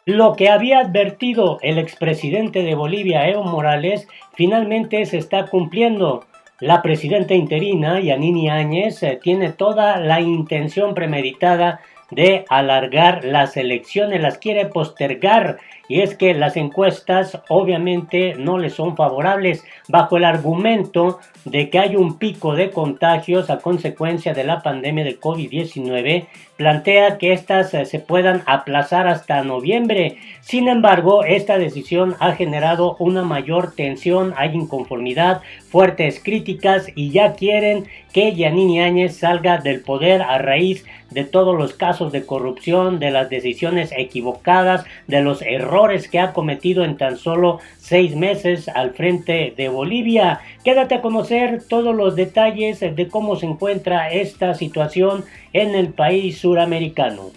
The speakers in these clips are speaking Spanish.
Lo que había advertido el expresidente de Bolivia, Evo Morales, finalmente se está cumpliendo. La presidenta interina, Yanine Áñez, tiene toda la intención premeditada de alargar las elecciones, las quiere postergar, y es que las encuestas obviamente no le son favorables bajo el argumento de que hay un pico de contagios a consecuencia de la pandemia de COVID-19. Plantea que estas se puedan aplazar hasta noviembre. Sin embargo, esta decisión ha generado una mayor tensión, hay inconformidad, fuertes críticas, y ya quieren que Yanine Áñez salga del poder a raíz de todos los casos de corrupción, de las decisiones equivocadas, de los errores que ha cometido en tan solo 6 meses al frente de Bolivia. Quédate a conocer todos los detalles de cómo se encuentra esta situación en el país suramericano.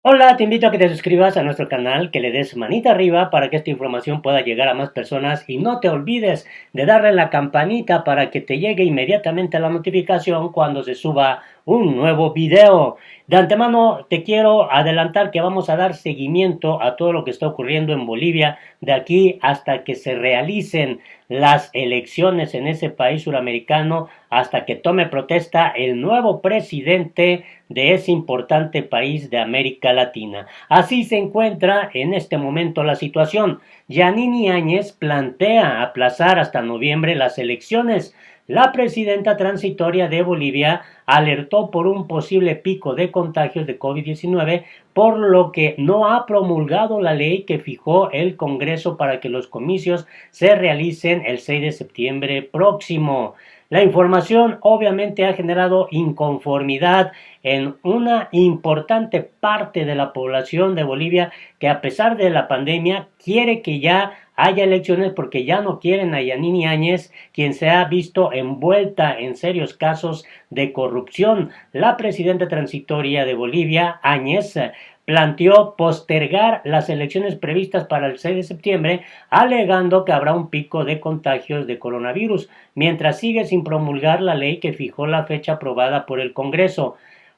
Hola, te invito a que te suscribas a nuestro canal, que le des manita arriba para que esta información pueda llegar a más personas, y no te olvides de darle la campanita para que te llegue inmediatamente la notificación cuando se suba un nuevo video. De antemano te quiero adelantar que vamos a dar seguimiento a todo lo que está ocurriendo en Bolivia de aquí hasta que se realicen las elecciones en ese país suramericano, hasta que tome protesta el nuevo presidente de ese importante país de América Latina. Así se encuentra en este momento la situación. Yanine Áñez plantea aplazar hasta noviembre las elecciones. La presidenta transitoria de Bolivia alertó por un posible pico de contagios de COVID-19, por lo que no ha promulgado la ley que fijó el Congreso para que los comicios se realicen el 6 de septiembre próximo. La información obviamente ha generado inconformidad en una importante parte de la población de Bolivia, que a pesar de la pandemia quiere que ya haya elecciones, porque ya no quieren a Yanine Áñez, quien se ha visto envuelta en serios casos de corrupción. La presidenta transitoria de Bolivia, Áñez, planteó postergar las elecciones previstas para el 6 de septiembre, alegando que habrá un pico de contagios de coronavirus, mientras sigue sin promulgar la ley que fijó la fecha aprobada por el Congreso.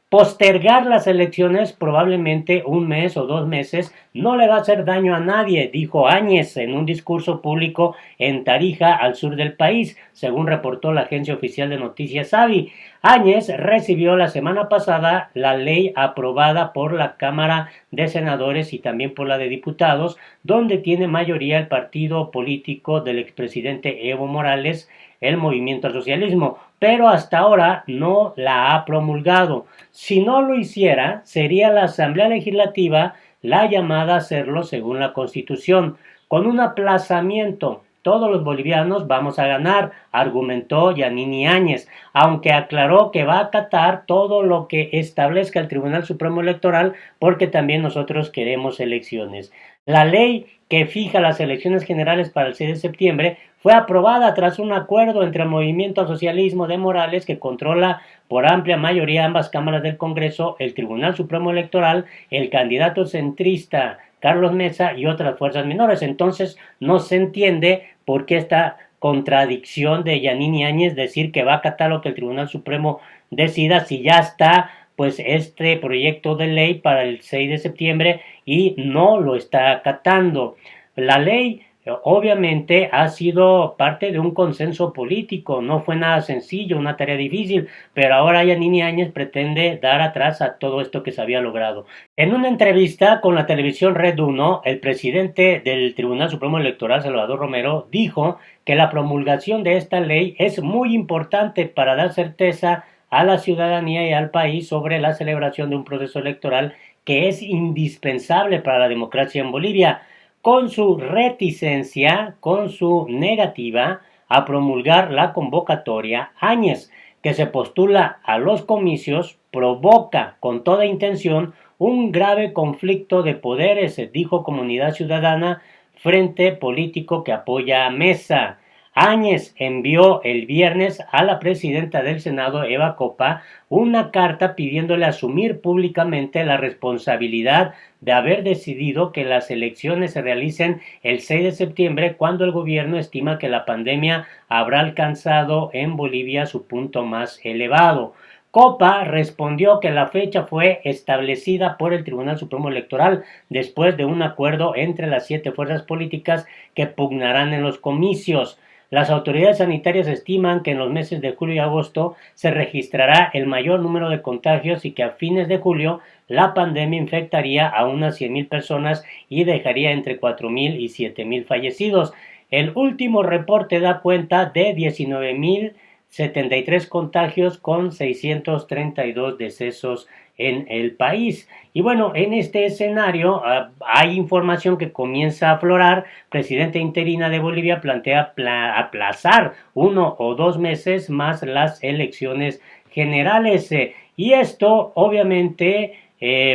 Postergar las elecciones probablemente un mes o 2 meses no le va a hacer daño a nadie, dijo Áñez en un discurso público en Tarija, al sur del país, según reportó la agencia oficial de noticias AVI. Áñez recibió la semana pasada la ley aprobada por la Cámara de Senadores y también por la de Diputados, donde tiene mayoría el partido político del expresidente Evo Morales, el Movimiento al Socialismo, pero hasta ahora no la ha promulgado. Si no lo hiciera, sería la Asamblea Legislativa la llamada a hacerlo según la Constitución. Con un aplazamiento, todos los bolivianos vamos a ganar, argumentó Yanine Áñez, aunque aclaró que va a acatar todo lo que establezca el Tribunal Supremo Electoral, porque también nosotros queremos elecciones. La ley que fija las elecciones generales para el 6 de septiembre fue aprobada tras un acuerdo entre el Movimiento al Socialismo de Morales, que controla por amplia mayoría ambas cámaras del Congreso, el Tribunal Supremo Electoral, el candidato centrista Carlos Mesa y otras fuerzas menores. Entonces no se entiende por qué esta contradicción de Yanine Áñez decir que va a acatar lo que el Tribunal Supremo decida, si ya está pues este proyecto de ley para el 6 de septiembre y no lo está acatando. La ley obviamente ha sido parte de un consenso político, no fue nada sencillo, una tarea difícil, pero ahora Yanine Áñez pretende dar atrás a todo esto que se había logrado. En una entrevista con la televisión Red 1, el presidente del Tribunal Supremo Electoral, Salvador Romero, dijo que la promulgación de esta ley es muy importante para dar certeza a la ciudadanía y al país sobre la celebración de un proceso electoral que es indispensable para la democracia en Bolivia. Con su reticencia, con su negativa a promulgar la convocatoria, Áñez, que se postula a los comicios, provoca con toda intención un grave conflicto de poderes, dijo Comunidad Ciudadana, frente político que apoya a Mesa. Áñez envió el viernes a la presidenta del Senado, Eva Copa, una carta pidiéndole asumir públicamente la responsabilidad de haber decidido que las elecciones se realicen el 6 de septiembre, cuando el gobierno estima que la pandemia habrá alcanzado en Bolivia su punto más elevado. Copa respondió que la fecha fue establecida por el Tribunal Supremo Electoral después de un acuerdo entre las 7 fuerzas políticas que pugnarán en los comicios. Las autoridades sanitarias estiman que en los meses de julio y agosto se registrará el mayor número de contagios y que a fines de julio la pandemia infectaría a unas 100,000 personas y dejaría entre 4,000 y 7,000 fallecidos. El último reporte da cuenta de 19,073 contagios con 632 decesos en el país. Y bueno, en este escenario hay información que comienza a aflorar. Presidenta interina de Bolivia plantea aplazar 1 o 2 meses más las elecciones generales. Y esto obviamente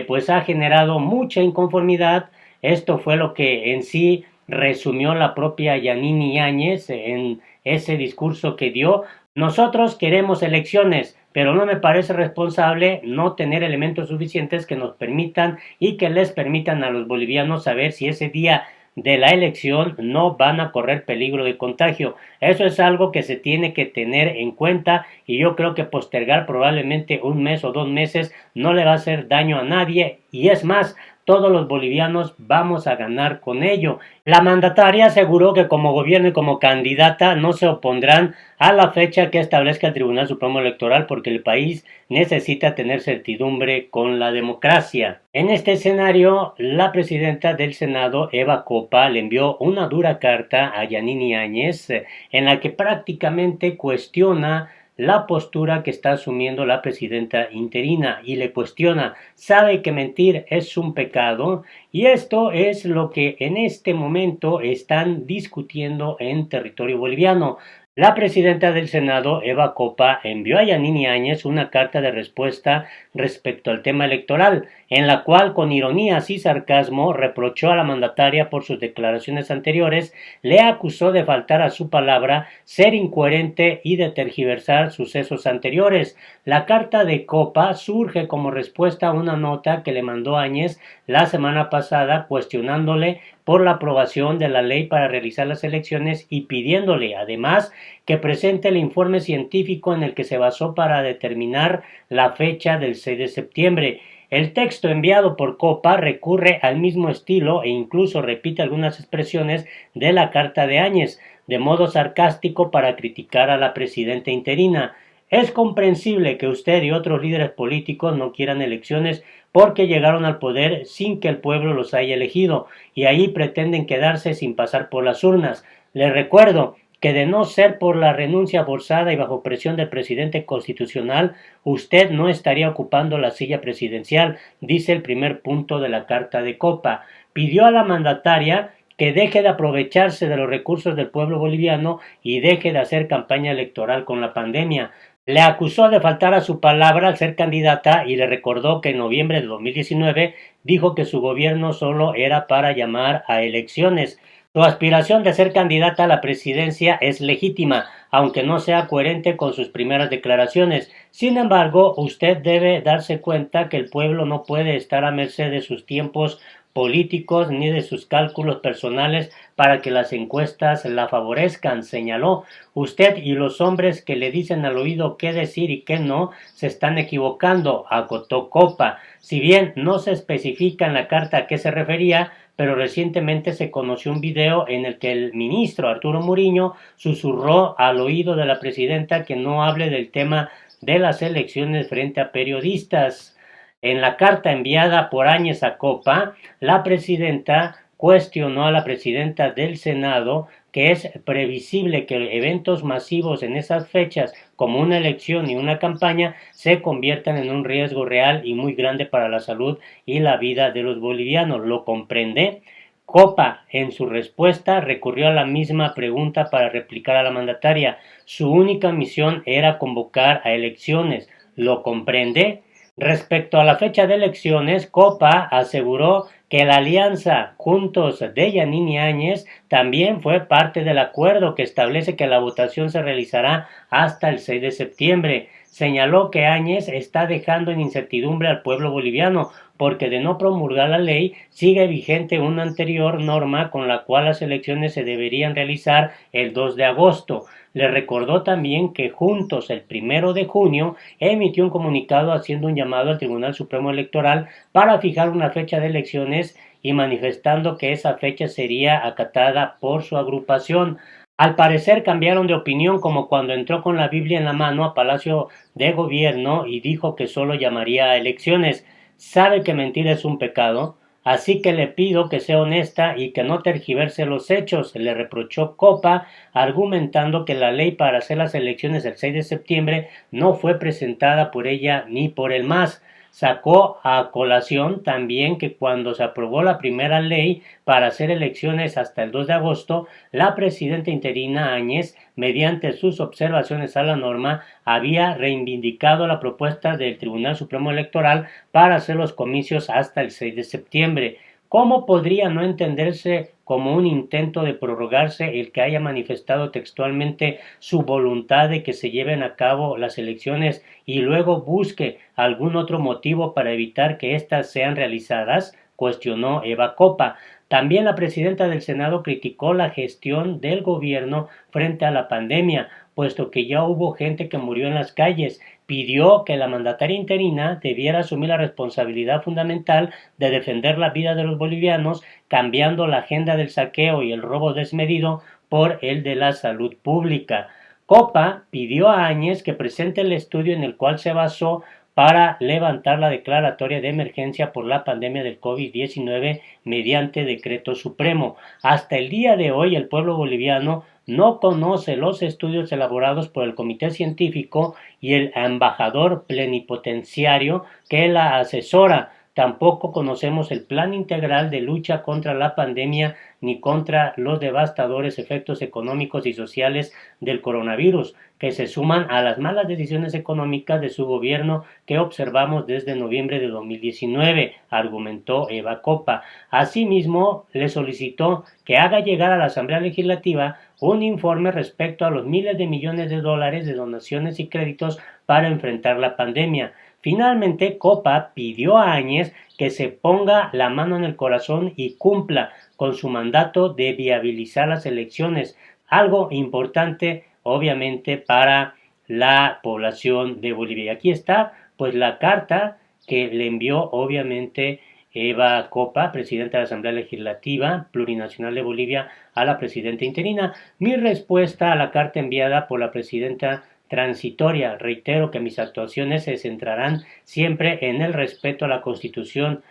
pues ha generado mucha inconformidad. Esto fue lo que en sí resumió la propia Yanine Áñez en ese discurso que dio. Nosotros queremos elecciones, pero no me parece responsable no tener elementos suficientes que nos permitan y que les permitan a los bolivianos saber si ese día de la elección no van a correr peligro de contagio. Eso es algo que se tiene que tener en cuenta, y yo creo que postergar probablemente 1 mes o 2 meses no le va a hacer daño a nadie, y es más, todos los bolivianos vamos a ganar con ello. La mandataria aseguró que como gobierno y como candidata no se opondrán a la fecha que establezca el Tribunal Supremo Electoral, porque el país necesita tener certidumbre con la democracia. En este escenario, la presidenta del Senado, Eva Copa, le envió una dura carta a Yanine Áñez en la que prácticamente cuestiona la postura que está asumiendo la presidenta interina, y le cuestiona, sabe que mentir es un pecado, y esto es lo que en este momento están discutiendo en territorio boliviano. La presidenta del Senado, Eva Copa, envió a Yanine Áñez una carta de respuesta respecto al tema electoral, en la cual, con ironías y sarcasmo, reprochó a la mandataria por sus declaraciones anteriores, le acusó de faltar a su palabra, ser incoherente y de tergiversar sucesos anteriores. La carta de Copa surge como respuesta a una nota que le mandó Áñez la semana pasada, cuestionándole por la aprobación de la ley para realizar las elecciones y pidiéndole, además, que presente el informe científico en el que se basó para determinar la fecha del 6 de septiembre. El texto enviado por Copa recurre al mismo estilo e incluso repite algunas expresiones de la carta de Áñez, de modo sarcástico para criticar a la presidenta interina. Es comprensible que usted y otros líderes políticos no quieran elecciones porque llegaron al poder sin que el pueblo los haya elegido, y ahí pretenden quedarse sin pasar por las urnas. Les recuerdo que de no ser por la renuncia forzada y bajo presión del presidente constitucional, usted no estaría ocupando la silla presidencial, dice el primer punto de la carta de Copa. Pidió a la mandataria que deje de aprovecharse de los recursos del pueblo boliviano y deje de hacer campaña electoral con la pandemia. Le acusó de faltar a su palabra al ser candidata y le recordó que en noviembre de 2019 dijo que su gobierno solo era para llamar a elecciones. Su aspiración de ser candidata a la presidencia es legítima, aunque no sea coherente con sus primeras declaraciones. Sin embargo, usted debe darse cuenta que el pueblo no puede estar a merced de sus tiempos políticos ni de sus cálculos personales para que las encuestas la favorezcan, señaló. Usted y los hombres que le dicen al oído qué decir y qué no se están equivocando, acotó Copa. Si bien no se especifica en la carta a qué se refería, pero recientemente se conoció un video en el que el ministro Arturo Muriño susurró al oído de la presidenta que no hable del tema de las elecciones frente a periodistas. En la carta enviada por Áñez a Copa, la presidenta cuestionó a la presidenta del Senado que es previsible que eventos masivos en esas fechas, como una elección y una campaña, se conviertan en un riesgo real y muy grande para la salud y la vida de los bolivianos. ¿Lo comprende? Copa, en su respuesta, recurrió a la misma pregunta para replicar a la mandataria. Su única misión era convocar a elecciones. ¿Lo comprende? Respecto a la fecha de elecciones, Copa aseguró que la alianza Juntos de Yanine Áñez también fue parte del acuerdo que establece que la votación se realizará hasta el 6 de septiembre. Señaló que Áñez está dejando en incertidumbre al pueblo boliviano porque de no promulgar la ley sigue vigente una anterior norma con la cual las elecciones se deberían realizar el 2 de agosto. Le recordó también que Juntos el 1 de junio emitió un comunicado haciendo un llamado al Tribunal Supremo Electoral para fijar una fecha de elecciones y manifestando que esa fecha sería acatada por su agrupación. Al parecer cambiaron de opinión como cuando entró con la Biblia en la mano a Palacio de Gobierno y dijo que solo llamaría a elecciones. Sabe que mentir es un pecado, así que le pido que sea honesta y que no tergiverse los hechos, le reprochó Copa, argumentando que la ley para hacer las elecciones el 6 de septiembre no fue presentada por ella ni por el MAS. Sacó a colación también que cuando se aprobó la primera ley para hacer elecciones hasta el 2 de agosto, la presidenta interina Áñez, mediante sus observaciones a la norma, había reivindicado la propuesta del Tribunal Supremo Electoral para hacer los comicios hasta el 6 de septiembre. ¿Cómo podría no entenderse como un intento de prorrogarse el que haya manifestado textualmente su voluntad de que se lleven a cabo las elecciones y luego busque algún otro motivo para evitar que éstas sean realizadas? Cuestionó Eva Copa. También la presidenta del Senado criticó la gestión del gobierno frente a la pandemia, puesto que ya hubo gente que murió en las calles. Pidió que la mandataria interina debiera asumir la responsabilidad fundamental de defender la vida de los bolivianos, cambiando la agenda del saqueo y el robo desmedido por el de la salud pública. Copa pidió a Áñez que presente el estudio en el cual se basó para levantar la declaratoria de emergencia por la pandemia del COVID-19 mediante decreto supremo. Hasta el día de hoy el pueblo boliviano no conoce los estudios elaborados por el comité científico y el embajador plenipotenciario que la asesora. Tampoco conocemos el plan integral de lucha contra la pandemia ni contra los devastadores efectos económicos y sociales del coronavirus, que se suman a las malas decisiones económicas de su gobierno que observamos desde noviembre de 2019, argumentó Eva Copa. Asimismo, le solicitó que haga llegar a la Asamblea Legislativa un informe respecto a los miles de millones de dólares de donaciones y créditos para enfrentar la pandemia. Finalmente, Copa pidió a Áñez que se ponga la mano en el corazón y cumpla con su mandato de viabilizar las elecciones, algo importante obviamente para la población de Bolivia. Y aquí está pues la carta que le envió obviamente Eva Copa, presidenta de la Asamblea Legislativa Plurinacional de Bolivia, a la presidenta interina. Mi respuesta a la carta enviada por la presidenta transitoria. Reitero que mis actuaciones se centrarán siempre en el respeto a la Constitución.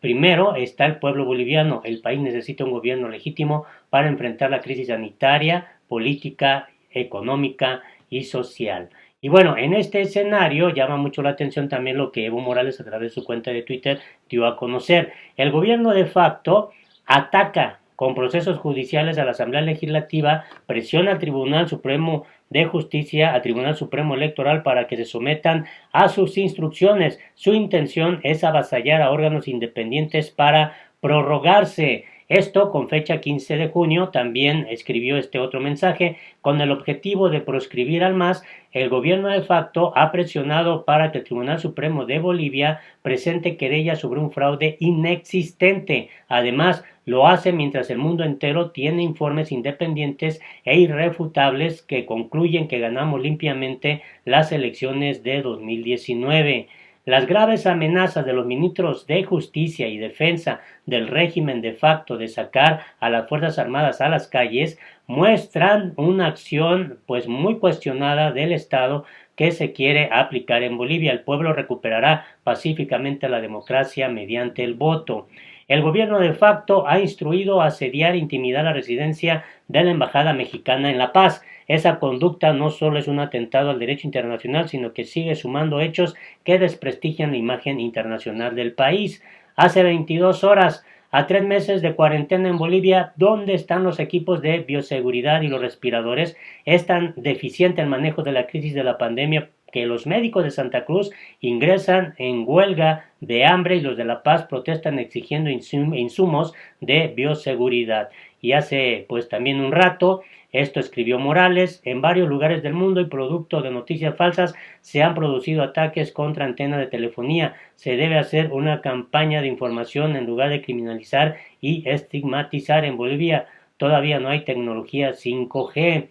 Primero está el pueblo boliviano. El país necesita un gobierno legítimo para enfrentar la crisis sanitaria, política, económica y social. Y bueno, en este escenario llama mucho la atención también lo que Evo Morales a través de su cuenta de Twitter dio a conocer. El gobierno de facto ataca con procesos judiciales a la Asamblea Legislativa, presiona al Tribunal Supremo de Justicia, al Tribunal Supremo Electoral para que se sometan a sus instrucciones. Su intención es avasallar a órganos independientes para prorrogarse. Esto con fecha 15 de junio también escribió este otro mensaje con el objetivo de proscribir al MAS. El gobierno de facto ha presionado para que el Tribunal Supremo de Bolivia presente querella sobre un fraude inexistente. Además, lo hace mientras el mundo entero tiene informes independientes e irrefutables que concluyen que ganamos limpiamente las elecciones de 2019. Las graves amenazas de los ministros de Justicia y Defensa del régimen de facto de sacar a las Fuerzas Armadas a las calles muestran una acción pues muy cuestionada del Estado que se quiere aplicar en Bolivia. El pueblo recuperará pacíficamente la democracia mediante el voto. El gobierno de facto ha instruido a asediar e intimidar la residencia de la Embajada Mexicana en La Paz. Esa conducta no solo es un atentado al derecho internacional, sino que sigue sumando hechos que desprestigian la imagen internacional del país. Hace 22 horas, a 3 meses de cuarentena en Bolivia, ¿dónde están los equipos de bioseguridad y los respiradores? Es tan deficiente el manejo de la crisis de la pandemia que los médicos de Santa Cruz ingresan en huelga de hambre y los de La Paz protestan exigiendo insumos de bioseguridad. Y hace pues también un rato, esto escribió Morales, en varios lugares del mundo y producto de noticias falsas se han producido ataques contra antenas de telefonía. Se debe hacer una campaña de información en lugar de criminalizar y estigmatizar. En Bolivia todavía no hay tecnología 5G.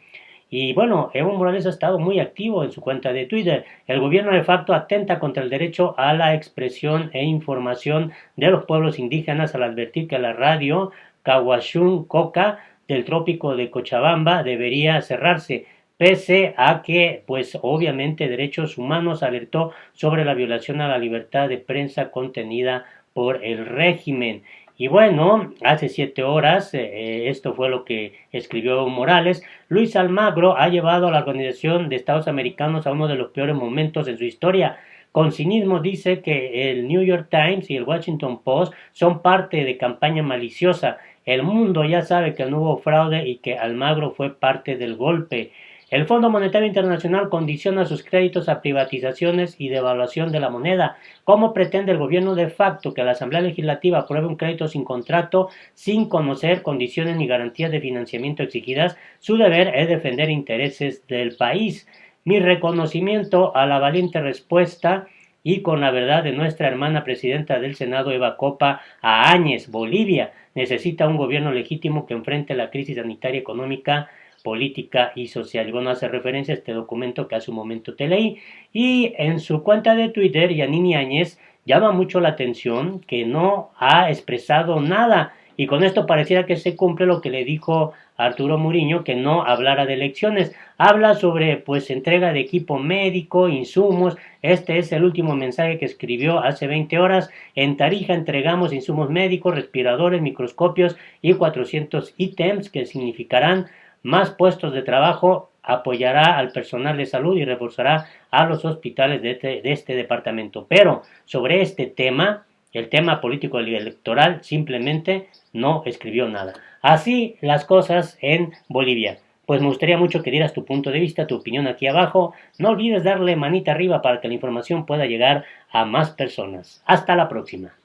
Y bueno, Evo Morales ha estado muy activo en su cuenta de Twitter. El gobierno de facto atenta contra el derecho a la expresión e información de los pueblos indígenas al advertir que la radio Caguachún Coca del trópico de Cochabamba debería cerrarse, pese a que, pues obviamente, Derechos Humanos alertó sobre la violación a la libertad de prensa contenida por el régimen. Y bueno, hace 7 horas, esto fue lo que escribió Morales, Luis Almagro ha llevado a la Organización de Estados Americanos a uno de los peores momentos en su historia. Con cinismo dice que el New York Times y el Washington Post son parte de campaña maliciosa. El mundo ya sabe que no hubo fraude y que Almagro fue parte del golpe. El Fondo Monetario Internacional condiciona sus créditos a privatizaciones y devaluación de la moneda. ¿Cómo pretende el gobierno de facto que la Asamblea Legislativa apruebe un crédito sin contrato, sin conocer condiciones ni garantías de financiamiento exigidas? Su deber es defender intereses del país. Mi reconocimiento a la valiente respuesta y con la verdad de nuestra hermana presidenta del Senado, Eva Copa, a Áñez. Bolivia necesita un gobierno legítimo que enfrente la crisis sanitaria, económica, política y social. Y bueno, hace referencia a este documento que hace un momento te leí. Y en su cuenta de Twitter, Yanini Áñez llama mucho la atención que no ha expresado nada. Y con esto pareciera que se cumple lo que le dijo Arturo Muriño, que no hablara de elecciones. Habla sobre pues entrega de equipo médico, insumos. Este es el último mensaje que escribió hace 20 horas. En Tarija entregamos insumos médicos, respiradores, microscopios y 400 ítems que significarán más puestos de trabajo, apoyará al personal de salud y reforzará a los hospitales de este departamento. Pero sobre este tema, el tema político y electoral, simplemente no escribió nada. Así las cosas en Bolivia. Pues me gustaría mucho que dieras tu punto de vista, tu opinión aquí abajo. No olvides darle manita arriba para que la información pueda llegar a más personas. Hasta la próxima.